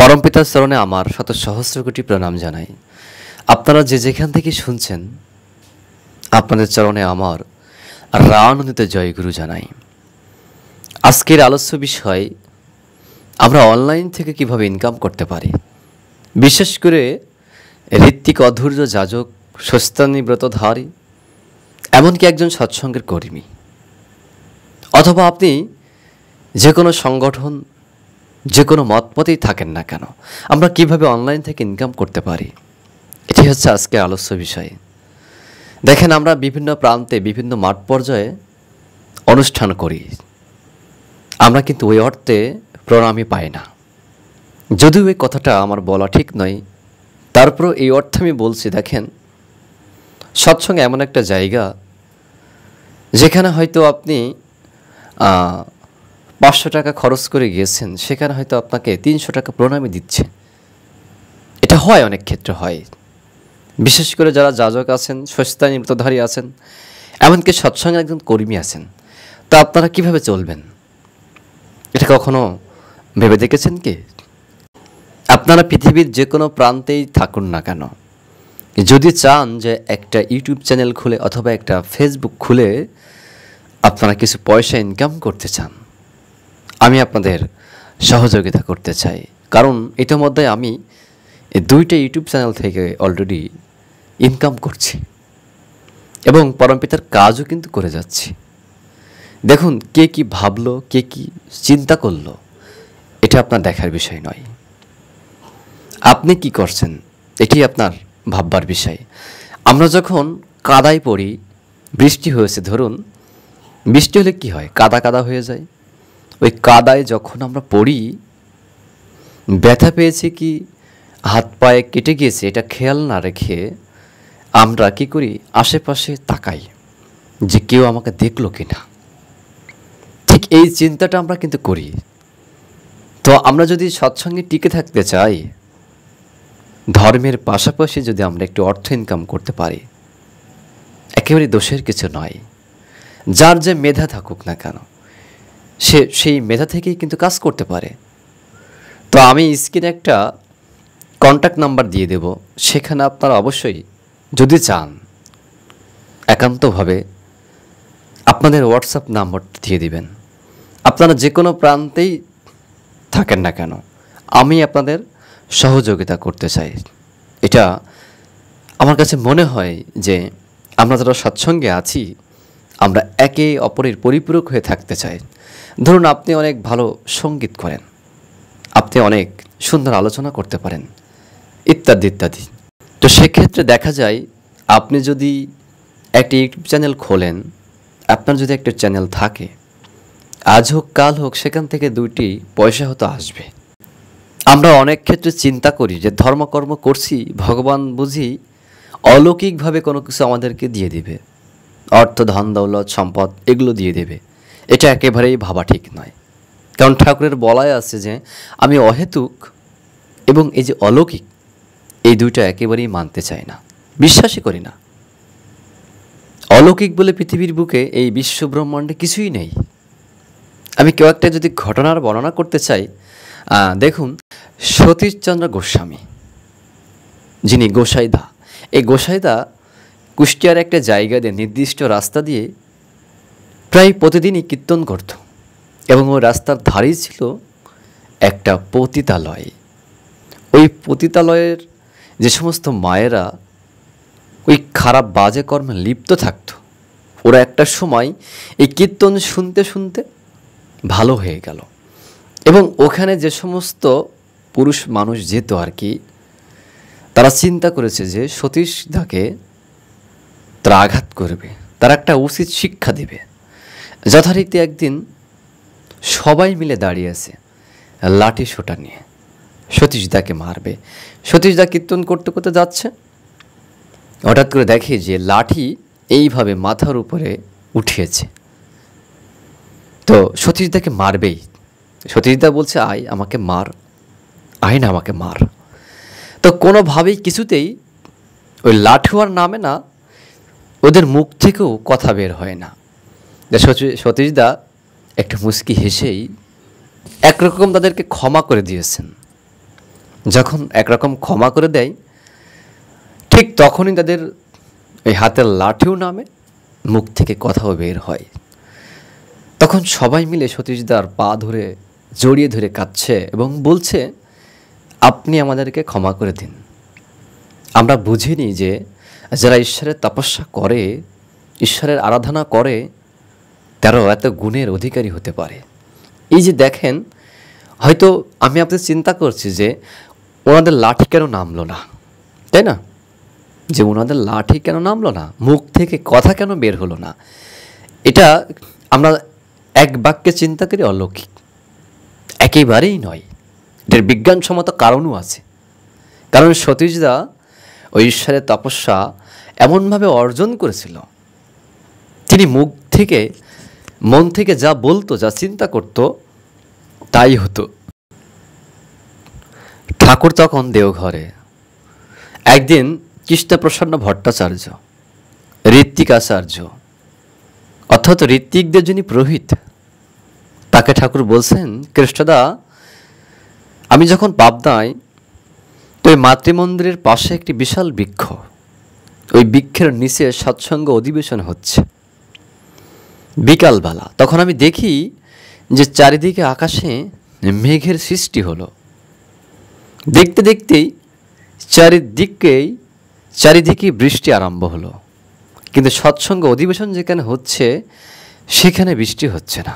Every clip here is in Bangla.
পরমপিতার চরণে আমার শত সহস্র কোটি প্রণাম জানাই। আপনারা যে যেখান থেকে শুনছেন, আপনাদের চরণে আমার রানন্দিত জয়গুরু জানাই। আজকের আলোচ্য বিষয়, আমরা অনলাইন থেকে কিভাবে ইনকাম করতে পারি। বিশেষ করে ঋত্বিক অধৈর্য যাজক, স্বস্তানিব্রতধারী, এমনকি একজন সৎসঙ্গের কর্মী, অথবা আপনি যে কোনো সংগঠন, যে কোনো মতপথেই থাকেন না কেন, আমরা কিভাবে অনলাইন থেকে ইনকাম করতে পারি, এটি হচ্ছে আজকের আলোচ্য বিষয়। দেখেন, আমরা বিভিন্ন প্রান্তে, বিভিন্ন মাঠ পর্যায়ে অনুষ্ঠান করি, আমরা কিন্তু ওই অর্থে প্রণামই পাই না। যদিও এই কথাটা আমার বলা ঠিক নয়, তারপরও এই অর্থে আমি বলছি। দেখেন, সৎসঙ্গ এমন একটা জায়গা যেখানে হয়তো আপনি 500 টাকা খরচ করে গিয়েছেন, সেখানে হয়তো আপনাকে 300 টাকা প্রণামী দিচ্ছে। এটা হয়, অনেক ক্ষেত্রে হয়। বিশেষ করে যারা যাজক আছেন, স্বস্তানিব্রতধারী আছেন, এমনকি সৎসঙ্গের একজন কর্মী আছেন, তা আপনারা কিভাবে চলবেন, এটা কখনো ভেবে দেখেছেন কি? আপনারা পৃথিবীর যে কোনো প্রান্তেই থাকুন না কেন, যদি চান যে একটা ইউটিউব চ্যানেল খুলে অথবা একটা ফেসবুক খুলে আপনারা কিছু পয়সা ইনকাম করতে চান, আমি আপনাদের সহযোগিতা করতে চাই। কারণ ইতিমধ্যে আমি এই 2টা ইউটিউব চ্যানেল থেকে অলরেডি ইনকাম করছি এবং পরমপিতার কাজও কিন্তু করে যাচ্ছি। দেখুন, কে কি ভাবলো, কে কি চিন্তা করলো, এটা আপনার দেখার বিষয় নয়। আপনি কি করছেন, এটি আপনার ভাববার বিষয়। আমরা যখন কাদায় পড়ি, বৃষ্টি হয়েছে ধরুন, বৃষ্টি হলে কি হয়, কাদা কাদা হয়ে যায়। ওই কাদায় যখন আমরা পড়ি, ব্যথা পেয়েছি কি হাত পায়ে কেটে গিয়েছে, এটা খেয়াল না রেখে আমরা কি করি, আশেপাশে তাকাই যে কেউ আমাকে দেখলো কিনা। ঠিক এই চিন্তাটা আমরা কিন্তু করি। তো আমরা যদি সৎসঙ্গে টিকে থাকতে চাই, ধর্মের পাশাপাশি যদি আমরা একটু অর্থ ইনকাম করতে পারি, একেবারে দোষের কিছু নয়। যার যে মেধা থাকুক না কেন, সে সেই মেধা থেকেই কিন্তু কাজ করতে পারে। তো আমি স্ক্রিনে একটা কন্ট্যাক্ট নাম্বার দিয়ে দেব, সেখানে আপনারা অবশ্যই যদি চান একান্তভাবে আপনাদের হোয়াটসঅ্যাপ নাম্বারটা দিয়ে দিবেন। আপনারা যে কোনো প্রান্তেই থাকেন না কেন, আমি আপনাদের সহযোগিতা করতে চাই। এটা আমার কাছে মনে হয় যে আমরা যারা সৎসঙ্গে আছি, আমরা একে অপরের পরিপূরক হয়ে থাকতে চাই। ধরুন, আপনি অনেক ভালো সঙ্গীত করেন, আপনি অনেক সুন্দর আলোচনা করতে পারেন, ইত্যাদি ইত্যাদি। তো সেক্ষেত্রে দেখা যায়, আপনি যদি একটা ইউটিউব চ্যানেল খোলেন, আপনার যদি একটা চ্যানেল থাকে, আজ হোক কাল হোক সেখান থেকে 2টি পয়সা হয়তো আসবে। আমরা অনেক ক্ষেত্রে চিন্তা করি যে ধর্মকর্ম করছি, ভগবান বুঝি অলৌকিকভাবে কোনো কিছু আমাদেরকে দিয়ে দিবে, অর্থ, ধন দৌলত, সম্পদ এগুলো দিয়ে দেবে। এটা একেবারেই ভাবা ঠিক নয়। কারণ ঠাকুরের বলাই আছে যে আমি অহেতুক এবং এই যে অলৌকিক, এই 2টা একেবারেই মানতে চাই না, বিশ্বাসই করি না। অলৌকিক বলে পৃথিবীর বুকে এই বিশ্ব ব্রহ্মাণ্ডে কিছুই নেই। আমি কেউ একটা যদি ঘটনার বর্ণনা করতে চাই, দেখুন, সতীশচন্দ্র গোস্বামী, যিনি গোসাইদা, এই গোসাইদা কুষ্টিয়ার একটা জায়গা দিয়ে, নির্দিষ্ট রাস্তা দিয়ে প্রায় প্রতিদিনই কীর্তন করত এবং ওই রাস্তার ধারেই ছিল একটা পতিতালয়। ওই পতিতালয়ের যে সমস্ত মায়েরা ওই খারাপ বাজে কর্মে লিপ্ত থাকত, ওরা একটা সময় এই কীর্তন শুনতে শুনতে ভালো হয়ে গেল এবং ওখানে যে সমস্ত পুরুষ মানুষ যেত আর কি, তারা চিন্তা করেছে যে সতীশদাকে তারা আঘাত করবে, তারা একটা উচিত শিক্ষা দেবে। যথারীতি একদিন সবাই মিলে দাঁড়িয়ে আছে লাঠি সোটা নিয়ে, সতীশদাকে মারবে। সতীশদা কীর্তন করতে করতে যাচ্ছে, হঠাৎ করে দেখে যে লাঠি এইভাবে মাথার উপরে উঠিয়েছে। তো সতীশদাকে মারবেই। সতীশদা বলছে, আয় আমাকে মার, আয় না আমাকে মার। তো কোনোভাবেই কিছুতেই ওই লাঠুয়ার নামে না, ওদের মুখ থেকেও কথা বের হয় না। সতীশদা একটু মুচকি হেসেই একরকম তাদেরকে ক্ষমা করে দিয়েছেন। যখন একরকম ক্ষমা করে দেয়, ঠিক তখনই তাদের এই হাতের লাঠিও নামে, মুখ থেকে কথাও বের হয়। তখন সবাই মিলে সতীশদার পা ধরে জড়িয়ে ধরে কাঁদছে এবং বলছে, আপনি আমাদেরকে ক্ষমা করে দিন। আমরা বুঝিনি যে যারা ঈশ্বরের তপস্যা করে, ঈশ্বরের আরাধনা করে, তারাও এত গুণের অধিকারী হতে পারে। এই যে দেখেন, হয়তো আমি আপনাদের চিন্তা করছি যে ওনাদের লাঠি কেন নামলো না, তাই না? যে ওনাদের লাঠি কেন নামলো না, মুখ থেকে কথা কেন বের হলো না, এটা আমরা এক বাক্যে চিন্তা করি অলৌকিক। একেবারেই নয়, এটার বিজ্ঞানসম্মত কারণও আছে। কারণ সতীশদা ওই ঈশ্বরের তপস্যা এমনভাবে অর্জন করেছিল, তিনি মুখ থেকে মন থেকে যা বলতো, যা চিন্তা করত, তাই হতো। ঠাকুর তখন দেওঘরে। একদিন কৃষ্ণপ্রসন্ন ভট্টাচার্য, ঋত্বিকাচার্য, অর্থাৎ ঋত্বিকদের যিনি পুরোহিত, তাকে ঠাকুর বলছেন, কৃষ্ণদা, আমি যখন পাবনায়, তো ওই মাতৃমন্দিরের পাশে একটি বিশাল বৃক্ষ, ওই বৃক্ষের নিচে সৎসঙ্গ অধিবেশন হচ্ছে বিকালবেলা। তখন আমি দেখি যে চারিদিকে আকাশে মেঘের সৃষ্টি হলো। দেখতে দেখতেই চারিদিকে বৃষ্টি আরম্ভ হলো, কিন্তু সৎসঙ্গ অধিবেশন যেখানে হচ্ছে সেখানে বৃষ্টি হচ্ছে না।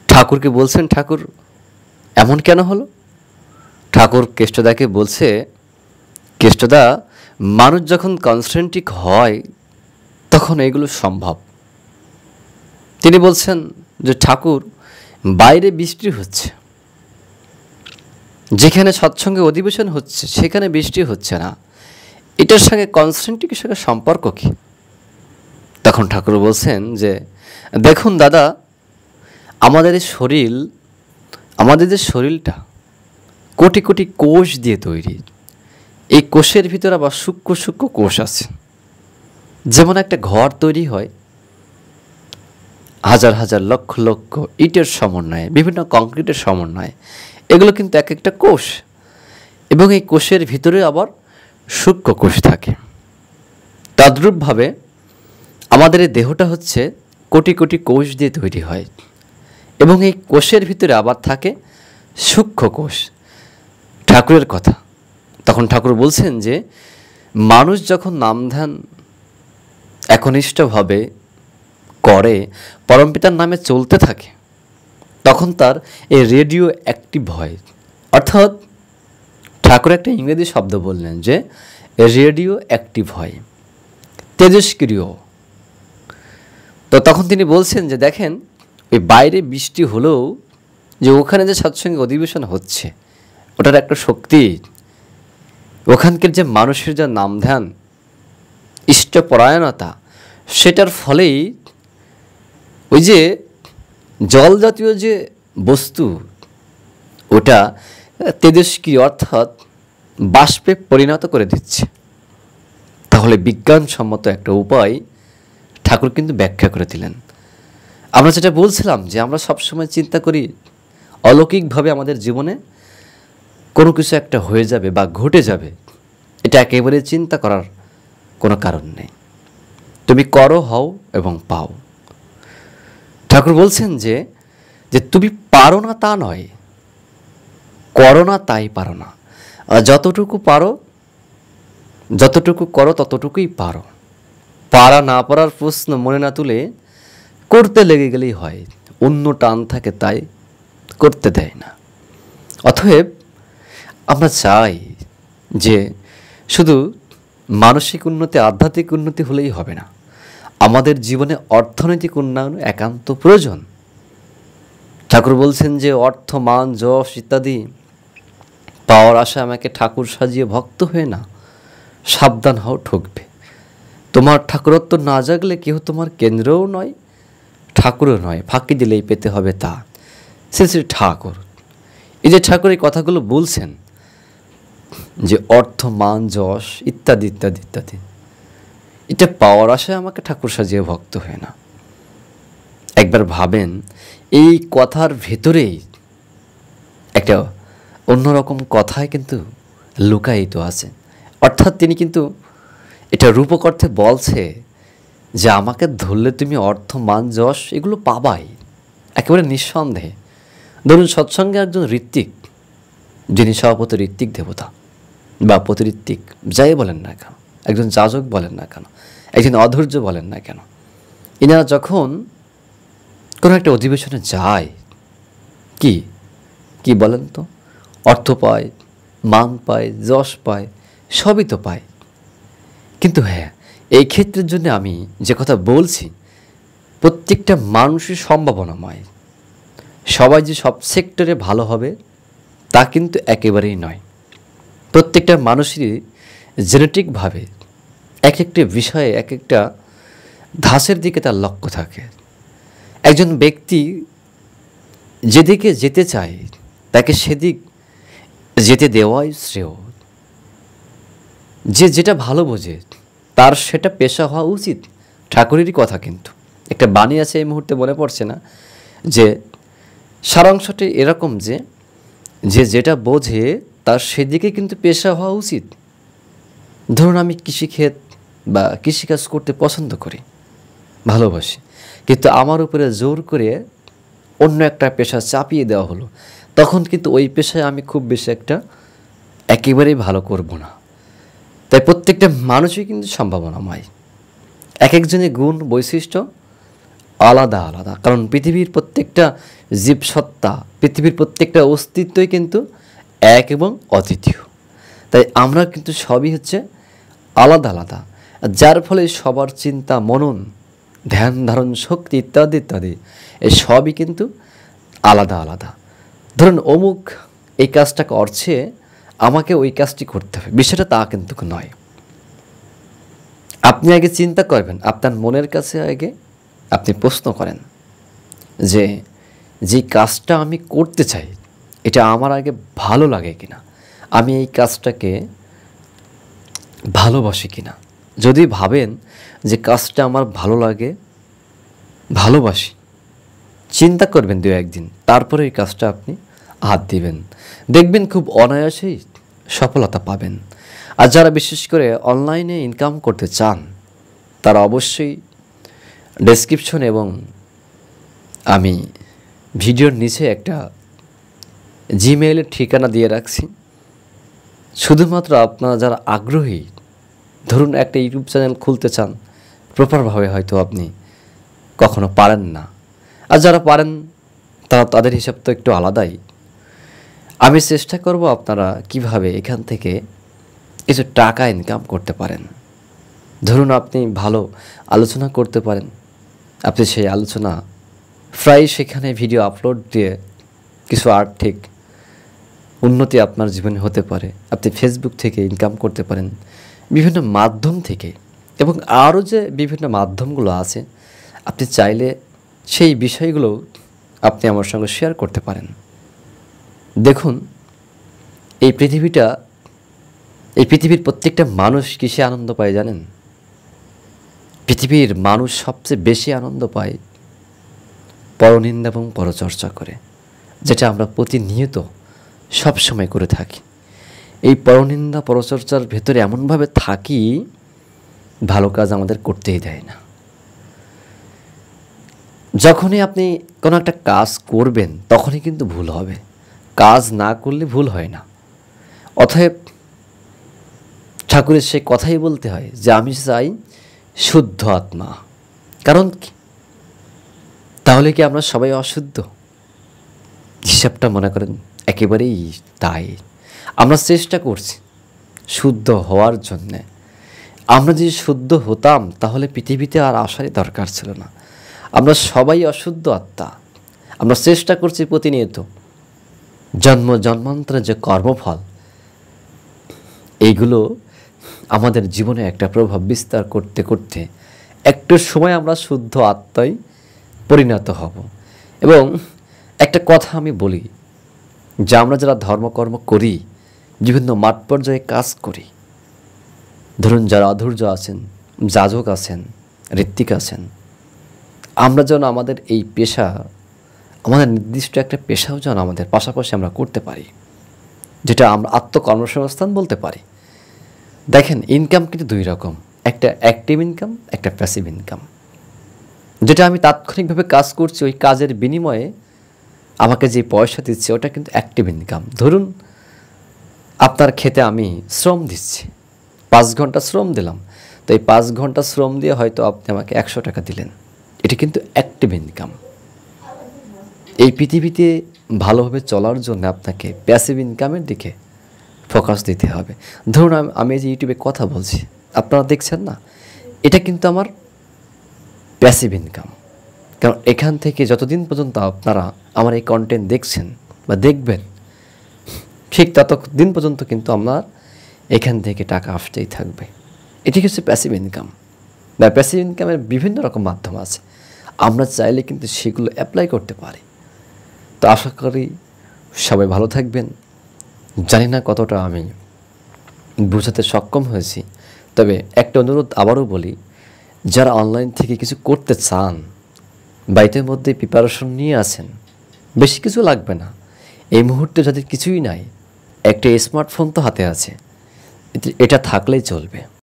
ঠাকুরকে বলছেন, ঠাকুর এমন কেন হলো? ঠাকুর কেষ্টদাকে বলছে, কেষ্টদা, মানুষ যখন কনসেন্ট্রিক হয় তখন এগুলো সম্ভব। তিনি বলছেন যে ঠাকুর, বাইরে বৃষ্টি হচ্ছে, যেখানে সৎসঙ্গে অধিবেশন হচ্ছে সেখানে বৃষ্টি হচ্ছে না, এটার সঙ্গে কনসেন্ট্রিকের সঙ্গে সম্পর্ক কী? তখন ঠাকুর বলছেন যে, দেখুন দাদা, আমাদের যে শরীরটা কোটি কোটি কোষ দিয়ে তৈরি। এই কোষের ভিতরে আবার সূক্ষ্ম সূক্ষ্ম কোষ আছে। যেমন একটা ঘর তৈরি হয় হাজার হাজার লক্ষ লক্ষ ইটের সমন্বয়ে, বিভিন্ন কংক্রিটের সমন্বয়ে, এগুলো কিন্তু এক একটা কোষ, এবং এই কোষের ভিতরে আবার সূক্ষ্ম কোষ থাকে। তদ্রূপভাবে আমাদের এই দেহটা হচ্ছে কোটি কোটি কোষ দিয়ে তৈরি হয়, এবং এই কোষের ভিতরে আবার থাকে সূক্ষ্ম কোষ। ঠাকুরের কথা। তখন ঠাকুর বলছেন যে মানুষ যখন নাম ধ্যান একনিষ্ঠভাবে করে, পরমপিতার নামে চলতে থাকে, তখন তার এই রেডিও অ্যাক্টিভ হয়। অর্থাৎ ঠাকুর একটা ইংরেজি শব্দ বললেন যে রেডিও অ্যাক্টিভ হয়, তেজস্ক্রিয়। তো তখন তিনি বলছেন যে দেখেন, ওই বাইরে বৃষ্টি হলেও যে ওখানে যে সৎসঙ্গে অধিবেশন হচ্ছে, ওটার একটা শক্তি, ওখানকার যে মানুষের যে নাম ধ্যান, ইষ্টপরায়ণতা, সেটার ফলেই ওই যে জল জাতীয় যে বস্তু, ওটা তেজস্ক্রিয়, অর্থাৎ বাষ্পে পরিণত করে দিচ্ছে। তাহলে বিজ্ঞানসম্মত একটা উপায় ঠাকুর কিন্তু ব্যাখ্যা করে দিলেন। আমরা যেটা বলছিলাম যে আমরা সবসময় চিন্তা করি অলৌকিকভাবে আমাদের জীবনে কোনো কিছু একটা হয়ে যাবে বা ঘটে যাবে, এটা একেবারে চিন্তা করার কোনো কারণ নেই। তুমি করো, হও এবং পাও। ঠাকুর বলছেন যে তুমি পারো না তা নয়, করো না তাই পারো না, যতটুকু পারো, যতটুকু করো ততটুকুই পারো। পারা না পারার প্রশ্ন মনে না তুলে করতে লেগে গেলেই হয়, অন্য টান থাকে তাই করতে দেয় না। অতএব আমরা চাই যে শুধু মানসিক উন্নতি, আধ্যাত্মিক উন্নতি হলেই হবে না, আমাদের জীবনে অর্থনৈতিক উন্নয়ন একান্ত প্রয়োজন। ঠাকুর বলছেন যে অর্থ, মান, যশ ইত্যাদি পাওয়ার আশা আমাকে ঠাকুর সাজিয়ে ভক্ত হয়ে না, সাবধান হও, ঠকবে। তোমার ঠাকুরত্ব না জাগলে কেউ তোমার কেন্দ্রও নয়, ঠাকুরও নয়, ফাঁকি দিলেই পেতে হবে তা। শ্রী শ্রী ঠাকুর, এই যে ঠাকুর এই কথাগুলো বলছেন যে অর্থ, মান, যশ ইত্যাদি ইত্যাদি ইত্যাদি, এটা পাওয়ার আশায় আমাকে ঠাকুর সাজিয়ে ভক্ত হয় না। একবার ভাবেন, এই কথার ভেতরেই একটা অন্যরকম কথায় কিন্তু লুকায়িত আছে। অর্থাৎ তিনি কিন্তু এটা রূপক অর্থে বলছে যে আমাকে ধরলে তুমি অর্থ, মান, যশ এগুলো পাবাই, একেবারে নিঃসন্দেহে। ধরুন সৎসঙ্গে একজন ঋত্বিক, যিনি স্বভাবত ঋত্বিক দেবতা বা প্রতিঋত্বিক যাই বলেন না কেন, একজন যাজক বলেন না কেন, একজন অধৈর্য বলেন না কেন, এনারা যখন কোনো একটা অধিবেশনে যায়, কি কি বলেন তো, অর্থ পায়, মান পায়, যশ পায়, সবই তো পায়। কিন্তু হ্যাঁ, এই ক্ষেত্রের জন্য আমি যে কথা বলছি, প্রত্যেকটা মানুষের সম্ভাবনাময়। সবাই যে সব সেক্টরে ভালো হবে তা কিন্তু একেবারেই নয়। প্রত্যেকটা মানুষেরই জেনেটিকভাবে এক একটা বিষয়ে এক একটা ধাঁচের দিকে তার লক্ষ্য থাকে। একজন ব্যক্তি যেদিকে যেতে চায় তাকে সেদিক যেতে দেওয়াই শ্রেয়। যে যেটা ভালো বোঝে তার সেটা পেশা হওয়া উচিত, ঠাকুরেরই কথা। কিন্তু একটা বাণী আছে, এই মুহূর্তে মনে পড়ছে না, যে সারাংশটি এরকম যে যে যেটা বোঝে তার সেদিকে কিন্তু পেশা হওয়া উচিত। ধরুন আমি কৃষিক্ষেত বা কৃষিকাজ করতে পছন্দ করি, ভালোবাসি, কিন্তু আমার উপরে জোর করে অন্য একটা পেশা চাপিয়ে দেওয়া হলো, তখন কিন্তু ওই পেশায় আমি খুব বেশি একটা একেবারেই ভালো করব না। তাই প্রত্যেকটা মানুষই কিন্তু সম্ভাবনাময়। এক একজনের গুণ বৈশিষ্ট্য আলাদা আলাদা, কারণ পৃথিবীর প্রত্যেকটা জীবসত্তা, পৃথিবীর প্রত্যেকটা অস্তিত্বই কিন্তু এক এবং অদ্বিতীয়। তাই আমরা কিন্তু সবই হচ্ছে আলাদা আলাদা, যার ফলে সবার চিন্তা, মনন, ধ্যান ধারণ শক্তি ইত্যাদি ইত্যাদি এই সবই কিন্তু আলাদা আলাদা। ধরুন অমুক এই কাজটা করছে, আমাকে ওই কাজটি করতে হবে, বিষয়টা তা কিন্তু নয়। আপনি আগে চিন্তা করবেন, আপনার মনের কাছে আগে আপনি প্রশ্ন করেন যে যে কাজটা আমি করতে চাই এটা আমার আগে ভালো লাগে কিনা, আমি এই কাজটাকে ভালোবাসি কিনা। যদি ভাবেন যে কাজটা আমার ভালো লাগে, ভালোবাসি, চিন্তা করবেন দু একদিন, তারপরে এই কাজটা আপনি হাত দিবেন, দেখবেন খুব অনায়াসেই সফলতা পাবেন। আর যারা বিশেষ করে অনলাইনে ইনকাম করতে চান তারা অবশ্যই ডেসক্রিপশন এবং আমি ভিডিওর নিচে একটা জিমেইলের ঠিকানা দিয়ে রাখছি। শুধুমাত্র আপনারা যারা আগ্রহী, ধরুন একটা ইউটিউব চ্যানেল খুলতে চান, প্রপারভাবে হয়তো আপনি কখনো পারেন না, আর যারা পারেন তারা তাদের হিসাব তো একটু আলাদাই। আমি চেষ্টা করব আপনারা কিভাবে এখান থেকে কিছু টাকা ইনকাম করতে পারেন। ধরুন আপনি ভালো আলোচনা করতে পারেন, আপনি সেই আলোচনা প্রায় সেখানে ভিডিও আপলোড দিয়ে কিছু আর্থিক উন্নতি আপনার জীবনে হতে পারে। আপনি ফেসবুক থেকে ইনকাম করতে পারেন, বিভিন্ন মাধ্যম থেকে, এবং আরও যে বিভিন্ন মাধ্যমগুলো আছে আপনি চাইলে সেই বিষয়গুলো আপনি আমার সঙ্গে শেয়ার করতে পারেন। দেখুন এই পৃথিবীর প্রত্যেকটা মানুষ কিসে আনন্দ পায় জানেন? পৃথিবীর মানুষ সবচেয়ে বেশি আনন্দ পায় পরনিন্দা এবং পরচর্চা করে, যেটা আমরা প্রতিনিয়ত সবসময় করে থাকি। এই পরনিন্দা পরচর্চার ভেতরে এমনভাবে থাকি, ভালো কাজ আমাদের করতেই দেয় না। যখনই আপনি কোনো একটা কাজ করবেন তখনই কিন্তু ভুল হবে, কাজ না করলে ভুল হয় না। অতএব ঠাকুরের সেই কথাই বলতে হয় যে আমি চাই শুদ্ধ আত্মা। কারণ কি? তাহলে কি আমরা সবাই অশুদ্ধ? হিসাবটা মনে করেন একেবারেই তাই। আমরা চেষ্টা করছি শুদ্ধ হওয়ার জন্যে। আমরা যদি শুদ্ধ হতাম তাহলে পৃথিবীতে আর আসারই দরকার ছিল না। আমরা সবাই অশুদ্ধ আত্মা। আমরা চেষ্টা করছি প্রতিনিয়ত জন্ম জন্মান্তরের যে কর্মফল, এইগুলো আমাদের জীবনে একটা প্রভাব বিস্তার করতে করতে একটু সময় আমরা শুদ্ধ আত্মায় পরিণত হব। এবং একটা কথা আমি বলি যে আমরা যারা ধর্মকর্ম করি, বিভিন্ন মাঠ পর্যায়ে কাজ করি, ধরুন যারা অধৈর্য আছেন, যাজক আছেন, ঋত্বিক আছেন, আমরা যেন আমাদের এই পেশা, আমাদের নির্দিষ্ট একটা পেশাও যেন আমাদের পাশাপাশি আমরা করতে পারি। যেটা আমরা আত্মকর্মসংস্থান বলতে পারি। দেখেন, ইনকাম কিন্তু দুই রকম, একটা অ্যাক্টিভ ইনকাম, একটা প্যাসিভ ইনকাম। যেটা আমি তাৎক্ষণিকভাবে কাজ করছি, ওই কাজের বিনিময়ে আমাকে যে পয়সা দিচ্ছে ওটা কিন্তু অ্যাক্টিভ ইনকাম। ধরুন আপনার ক্ষেতে আমি শ্রম দিচ্ছি, 5 ঘন্টা শ্রম দিলাম, তো এই 5 ঘন্টা শ্রম দিয়ে হয়তো আপনি আমাকে 100 টাকা দিলেন, এটা কিন্তু অ্যাক্টিভ ইনকাম। এই পৃথিবীতে ভালোভাবে চলার জন্য আপনাকে প্যাসিভ ইনকামের দিকে ফোকাস দিতে হবে। ধরুন আমি এই যে ইউটিউবে কথা বলছি, আপনারা দেখছেন না, এটা কিন্তু আমার প্যাসিভ ইনকাম। কারণ এখান থেকে যতদিন পর্যন্ত আপনারা আমার এই কন্টেন্ট দেখছেন বা দেখবেন, ঠিক ততদিন পর্যন্ত কিন্তু আমার এখান থেকে টাকা আসতেই থাকবে। এটি হচ্ছে প্যাসিভ ইনকাম। বা প্যাসিভ ইনকামের বিভিন্ন রকম মাধ্যম আছে, আমরা চাইলে কিন্তু সেগুলো অ্যাপ্লাই করতে পারি। তো আশা করি সবাই ভালো থাকবেন। জানি না কতটা আমি বোঝাতে সক্ষম হয়েছি, তবে একটা অনুরোধ আবারও বলি, যারা অনলাইন থেকে কিছু করতে চান বা ইতিমধ্যে প্রিপারেশন নিয়ে আছেন, বেশি কিছু লাগবে না। এই মুহূর্তে যাদের কিছুই নাই, একটা স্মার্টফোন তো হাতে আছে, এটা থাকলেই চলবে।